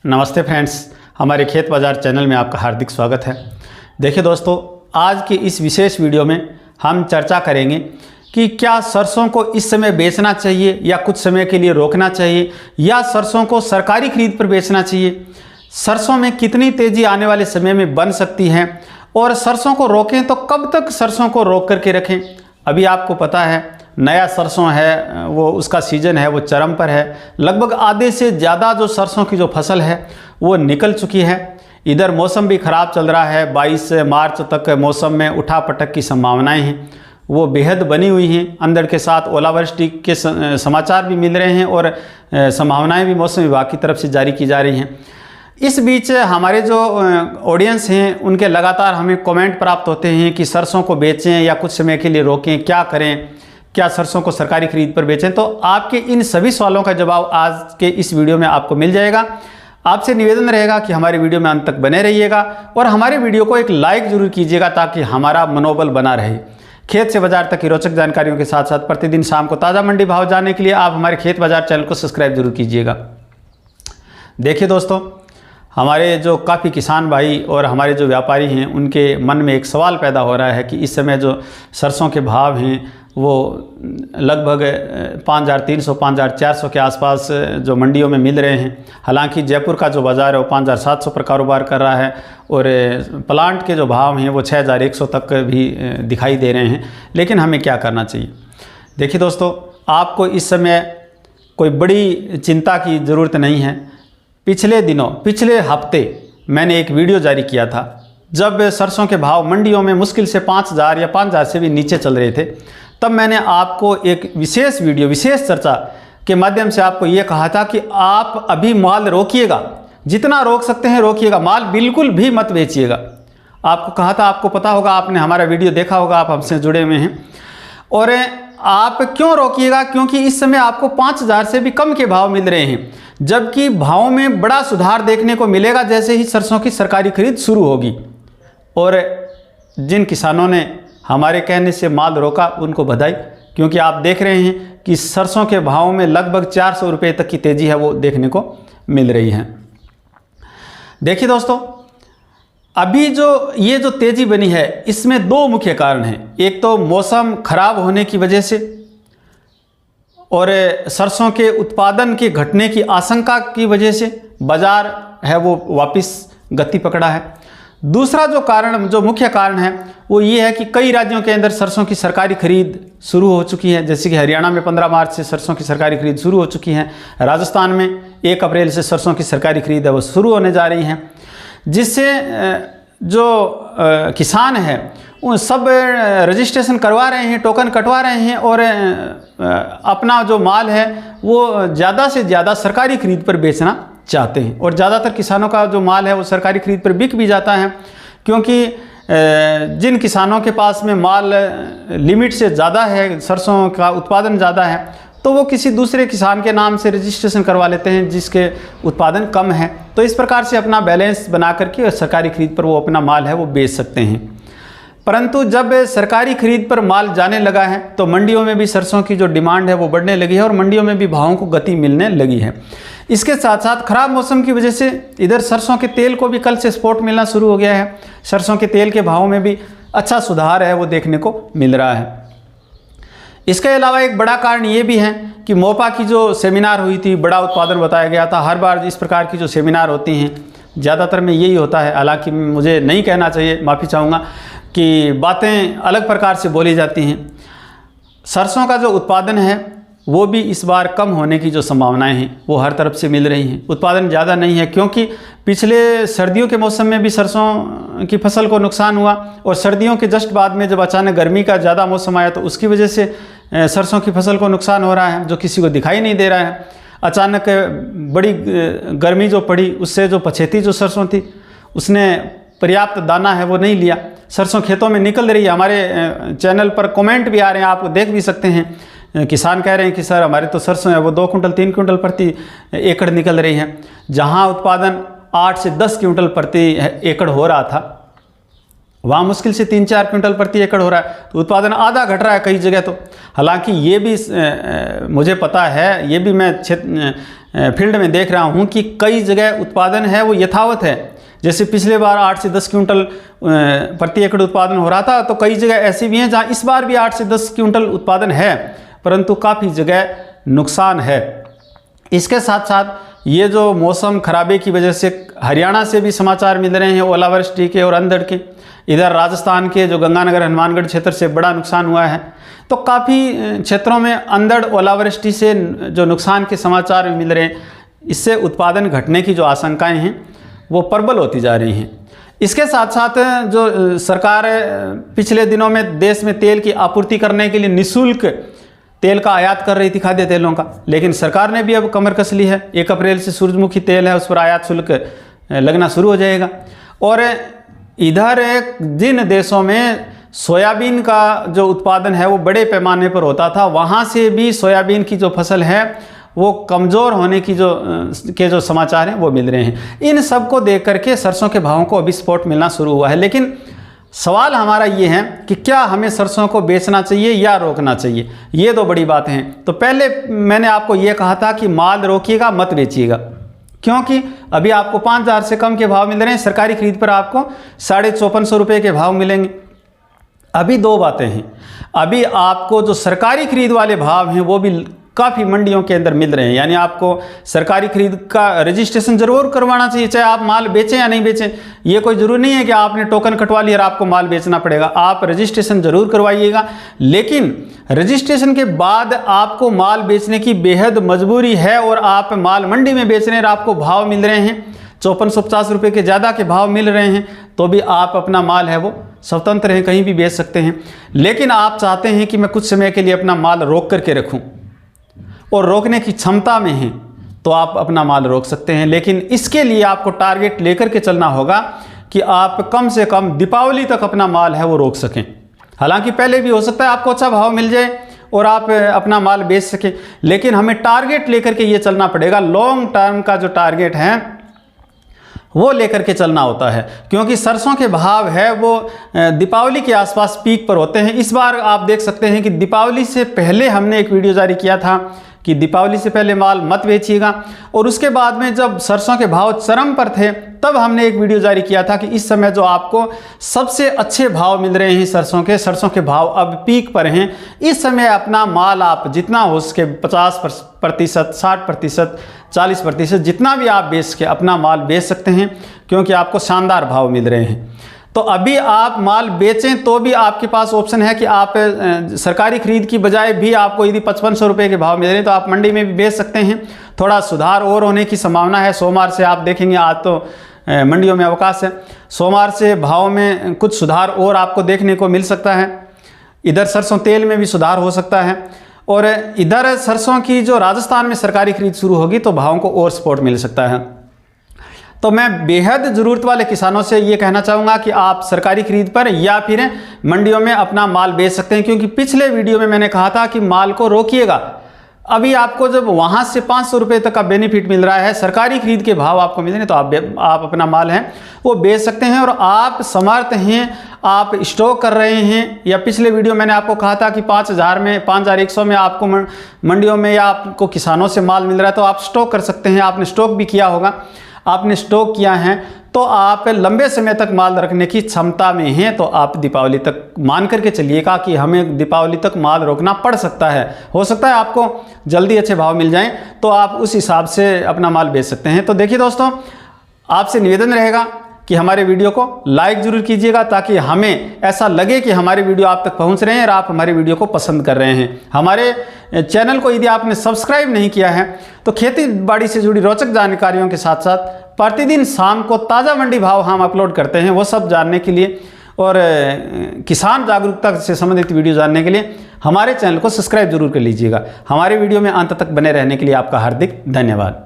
नमस्ते फ्रेंड्स, हमारे खेत बाज़ार चैनल में आपका हार्दिक स्वागत है। देखिए दोस्तों, आज के इस विशेष वीडियो में हम चर्चा करेंगे कि क्या सरसों को इस समय बेचना चाहिए या कुछ समय के लिए रोकना चाहिए, या सरसों को सरकारी खरीद पर बेचना चाहिए। सरसों में कितनी तेज़ी आने वाले समय में बन सकती है, और सरसों को रोकें तो कब तक सरसों को रोक करके रखें। अभी आपको पता है नया सरसों है, वो उसका सीज़न है, वो चरम पर है। लगभग आधे से ज़्यादा जो सरसों की जो फसल है वो निकल चुकी है। इधर मौसम भी ख़राब चल रहा है, 22 मार्च तक मौसम में उठापटक की संभावनाएं हैं वो बेहद बनी हुई हैं। अंधड़ के साथ ओलावृष्टि के समाचार भी मिल रहे हैं और संभावनाएं भी मौसम विभाग की तरफ से जारी की जा रही हैं। इस बीच हमारे जो ऑडियंस हैं उनके लगातार हमें कमेंट प्राप्त होते हैं कि सरसों को बेचें या कुछ समय के लिए रोकें, क्या करें, क्या सरसों को सरकारी खरीद पर बेचें। तो आपके इन सभी सवालों का जवाब आज के इस वीडियो में आपको मिल जाएगा। आपसे निवेदन रहेगा कि हमारे वीडियो में अंत तक बने रहिएगा और हमारे वीडियो को एक लाइक जरूर कीजिएगा ताकि हमारा मनोबल बना रहे। खेत से बाजार तक की रोचक जानकारियों के साथ साथ प्रतिदिन शाम को ताज़ा मंडी भाव जानने के लिए आप हमारे खेत बाजार चैनल को सब्सक्राइब जरूर कीजिएगा। देखिए दोस्तों, हमारे जो काफ़ी किसान भाई और हमारे जो व्यापारी हैं उनके मन में एक सवाल पैदा हो रहा है कि इस समय जो सरसों के भाव हैं वो लगभग 5300 5400 के आसपास जो मंडियों में मिल रहे हैं। हालांकि जयपुर का जो बाज़ार है वो 5700 पर कारोबार कर रहा है और प्लांट के जो भाव हैं वो 6100 तक भी दिखाई दे रहे हैं। लेकिन हमें क्या करना चाहिए? देखिए दोस्तों, आपको इस समय कोई बड़ी चिंता की ज़रूरत नहीं है। पिछले हफ्ते मैंने एक वीडियो जारी किया था जब सरसों के भाव मंडियों में मुश्किल से 5000 या 5000 से भी नीचे चल रहे थे। तब मैंने आपको एक विशेष चर्चा के माध्यम से आपको ये कहा था कि आप अभी माल रोकिएगा, जितना रोक सकते हैं रोकिएगा, माल बिल्कुल भी मत बेचिएगा। आपको कहा था, आपको पता होगा, आपने हमारा वीडियो देखा होगा, आप हमसे जुड़े हुए हैं। और आप क्यों रोकिएगा? क्योंकि इस समय आपको 5000 से भी कम के भाव मिल रहे हैं, जबकि भावों में बड़ा सुधार देखने को मिलेगा जैसे ही सरसों की सरकारी खरीद शुरू होगी। और जिन किसानों ने हमारे कहने से माल रोका उनको बधाई, क्योंकि आप देख रहे हैं कि सरसों के भाव में लगभग 400 रुपये तक की तेज़ी है वो देखने को मिल रही है। देखिए दोस्तों, अभी ये जो तेज़ी बनी है इसमें दो मुख्य कारण हैं। एक तो मौसम खराब होने की वजह से और सरसों के उत्पादन के घटने की आशंका की वजह से बाज़ार है वो वापस गति पकड़ा है। दूसरा जो मुख्य कारण है वो ये है कि कई राज्यों के अंदर सरसों की सरकारी खरीद शुरू हो चुकी है। जैसे कि हरियाणा में 15 मार्च से सरसों की सरकारी खरीद शुरू हो चुकी है। राजस्थान में 1 अप्रैल से सरसों की सरकारी खरीद है वो शुरू होने जा रही है, जिससे जो किसान हैं वो सब रजिस्ट्रेशन करवा रहे हैं, टोकन कटवा रहे हैं और अपना जो माल है वो ज़्यादा से ज़्यादा सरकारी खरीद पर बेचना चाहते हैं। और ज़्यादातर किसानों का जो माल है वो सरकारी खरीद पर बिक भी जाता है, क्योंकि जिन किसानों के पास में माल लिमिट से ज़्यादा है, सरसों का उत्पादन ज़्यादा है, तो वो किसी दूसरे किसान के नाम से रजिस्ट्रेशन करवा लेते हैं जिसके उत्पादन कम है। तो इस प्रकार से अपना बैलेंस बना करके सरकारी खरीद पर वो अपना माल है वो बेच सकते हैं। परंतु जब सरकारी खरीद पर माल जाने लगा है तो मंडियों में भी सरसों की जो डिमांड है वो बढ़ने लगी है और मंडियों में भी भावों को गति मिलने लगी है। इसके साथ साथ खराब मौसम की वजह से इधर सरसों के तेल को भी कल से सपोर्ट मिलना शुरू हो गया है। सरसों के तेल के भावों में भी अच्छा सुधार है वो देखने को मिल रहा है। इसके अलावा एक बड़ा कारण ये भी है कि मोपा की जो सेमिनार हुई थी, बड़ा उत्पादन बताया गया था। हर बार इस प्रकार की जो सेमिनार होती हैं ज़्यादातर में यही होता है। हालांकि मुझे नहीं कहना चाहिए, माफ़ी चाहूँगा कि बातें अलग प्रकार से बोली जाती हैं। सरसों का जो उत्पादन है वो भी इस बार कम होने की जो संभावनाएं हैं वो हर तरफ से मिल रही हैं। उत्पादन ज़्यादा नहीं है क्योंकि पिछले सर्दियों के मौसम में भी सरसों की फसल को नुकसान हुआ और सर्दियों के जस्ट बाद में जब अचानक गर्मी का ज़्यादा मौसम आया तो उसकी वजह से सरसों की फसल को नुकसान हो रहा है, जो किसी को दिखाई नहीं दे रहा है। अचानक बड़ी गर्मी जो पड़ी उससे जो पछेती जो सरसों थी उसने पर्याप्त दाना है वो नहीं लिया, सरसों खेतों में निकल रही है। हमारे चैनल पर कमेंट भी आ रहे हैं, आप देख भी सकते हैं। किसान कह रहे हैं कि सर हमारे तो सरसों है वो 2 कुंटल 3 कुंटल प्रति एकड़ निकल रही है, जहां उत्पादन 8 से 10 क्विंटल प्रति एकड़ हो रहा था वहाँ मुश्किल से 3-4 क्विंटल प्रति एकड़ हो रहा है। तो उत्पादन आधा घट रहा है कई जगह तो। हालांकि ये भी मुझे पता है, ये भी मैं फील्ड में देख रहा हूँ कि कई जगह उत्पादन है वो यथावत है। जैसे पिछले बार 8 से 10 क्विंटल प्रति एकड़ उत्पादन हो रहा था, तो कई जगह ऐसी भी हैं जहाँ इस बार भी 8 से 10 क्विंटल उत्पादन है, परंतु काफ़ी जगह नुकसान है। इसके साथ साथ ये जो मौसम खराबे की वजह से हरियाणा से भी समाचार मिल रहे हैं ओलावृष्टि के और अंधड़ के, इधर राजस्थान के जो गंगानगर हनुमानगढ़ क्षेत्र से बड़ा नुकसान हुआ है। तो काफ़ी क्षेत्रों में अंधड़ ओलावृष्टि से जो नुकसान के समाचार मिल रहे हैं, इससे उत्पादन घटने की जो आशंकाएं हैं वो प्रबल होती जा रही हैं। इसके साथ साथ जो सरकार पिछले दिनों में देश में तेल की आपूर्ति करने के लिए निःशुल्क तेल का आयात कर रही थी, खाद्य तेलों का, लेकिन सरकार ने भी अब कमर कस ली है। 1 अप्रैल से सूरजमुखी तेल है उस पर आयात शुल्क लगना शुरू हो जाएगा। और इधर जिन देशों में सोयाबीन का जो उत्पादन है वो बड़े पैमाने पर होता था, वहाँ से भी सोयाबीन की जो फसल है वो कमज़ोर होने की जो समाचार हैं वो मिल रहे हैं। इन सब को देख करके सरसों के भावों को अभी सपोर्ट मिलना शुरू हुआ है। लेकिन सवाल हमारा ये है कि क्या हमें सरसों को बेचना चाहिए या रोकना चाहिए, ये दो बड़ी बातें हैं। तो पहले मैंने आपको ये कहा था कि माल रोकिएगा, मत बेचिएगा, क्योंकि अभी आपको 5,000 से कम के भाव मिल रहे हैं। सरकारी खरीद पर आपको 5450 रुपये के भाव मिलेंगे। अभी दो बातें हैं, अभी आपको जो सरकारी खरीद वाले भाव हैं वो भी काफ़ी मंडियों के अंदर मिल रहे हैं, यानी आपको सरकारी खरीद का रजिस्ट्रेशन जरूर करवाना चाहिए, चाहे आप माल बेचें या नहीं बेचें। ये कोई ज़रूरी नहीं है कि आपने टोकन कटवा लिया और आपको माल बेचना पड़ेगा, आप रजिस्ट्रेशन जरूर करवाइएगा। लेकिन रजिस्ट्रेशन के बाद आपको माल बेचने की बेहद मजबूरी है और आप माल मंडी में बेच रहे हैं और आपको भाव मिल रहे हैं 5450 रुपये के ज़्यादा के भाव मिल रहे हैं, तो भी आप अपना माल है वो स्वतंत्र हैं, कहीं भी बेच सकते हैं। लेकिन आप चाहते हैं कि मैं कुछ समय के लिए अपना माल रोक करके रखूं और रोकने की क्षमता में हैं, तो आप अपना माल रोक सकते हैं। लेकिन इसके लिए आपको टारगेट लेकर के चलना होगा कि आप कम से कम दीपावली तक अपना माल है वो रोक सकें। हालांकि पहले भी हो सकता है आपको अच्छा भाव मिल जाए और आप अपना माल बेच सकें, लेकिन हमें टारगेट लेकर के ये चलना पड़ेगा। लॉन्ग टर्म का जो टारगेट है वो लेकर के चलना होता है, क्योंकि सरसों के भाव है वो दीपावली के आसपास पीक पर होते हैं। इस बार आप देख सकते हैं कि दीपावली से पहले हमने एक वीडियो जारी किया था कि दीपावली से पहले माल मत बेचिएगा, और उसके बाद में जब सरसों के भाव चरम पर थे तब हमने एक वीडियो जारी किया था कि इस समय जो आपको सबसे अच्छे भाव मिल रहे हैं सरसों के भाव अब पीक पर हैं। इस समय अपना माल आप जितना हो सके 50%, 60%, 40% जितना भी आप बेच के अपना माल बेच सकते हैं, क्योंकि आपको शानदार भाव मिल रहे हैं। तो अभी आप माल बेचें तो भी आपके पास ऑप्शन है कि आप सरकारी खरीद की बजाय भी आपको यदि 5500 रुपये के भाव मिल रहे हैं तो आप मंडी में भी बेच सकते हैं। थोड़ा सुधार और होने की संभावना है। सोमवार से आप देखेंगे, आज तो मंडियों में अवकाश है, सोमवार से भाव में कुछ सुधार और आपको देखने को मिल सकता है। इधर सरसों तेल में भी सुधार हो सकता है, और इधर सरसों की जो राजस्थान में सरकारी खरीद शुरू होगी तो भावों को और सपोर्ट मिल सकता है। तो मैं बेहद ज़रूरत वाले किसानों से ये कहना चाहूँगा कि आप सरकारी खरीद पर या फिर मंडियों में अपना माल बेच सकते हैं, क्योंकि पिछले वीडियो में मैंने कहा था कि माल को रोकिएगा। अभी आपको जब वहाँ से 500 रुपये तक का बेनिफिट मिल रहा है, सरकारी खरीद के भाव आपको मिल रहे हैं, तो आप अपना माल है वो बेच सकते हैं। और आप समर्थ हैं, आप स्टॉक कर रहे हैं, या पिछले वीडियो मैंने आपको कहा था कि 5000 में 5100 में आपको मंडियों में या आपको किसानों से माल मिल रहा है तो आप स्टॉक कर सकते हैं। आपने स्टॉक भी किया होगा, आपने स्टॉक किया है तो आप लंबे समय तक माल रखने की क्षमता में हैं, तो आप दीपावली तक मान करके चलिएगा कि हमें दीपावली तक माल रोकना पड़ सकता है। हो सकता है आपको जल्दी अच्छे भाव मिल जाएं, तो आप उस हिसाब से अपना माल बेच सकते हैं। तो देखिए दोस्तों, आपसे निवेदन रहेगा कि हमारे वीडियो को लाइक ज़रूर कीजिएगा, ताकि हमें ऐसा लगे कि हमारे वीडियो आप तक पहुंच रहे हैं और आप हमारे वीडियो को पसंद कर रहे हैं। हमारे चैनल को यदि आपने सब्सक्राइब नहीं किया है तो खेती बाड़ी से जुड़ी रोचक जानकारियों के साथ साथ प्रतिदिन शाम को ताज़ा मंडी भाव हम अपलोड करते हैं, वो सब जानने के लिए और किसान जागरूकता से संबंधित वीडियो जानने के लिए हमारे चैनल को सब्सक्राइब जरूर कर लीजिएगा। हमारे वीडियो में अंत तक बने रहने के लिए आपका हार्दिक धन्यवाद।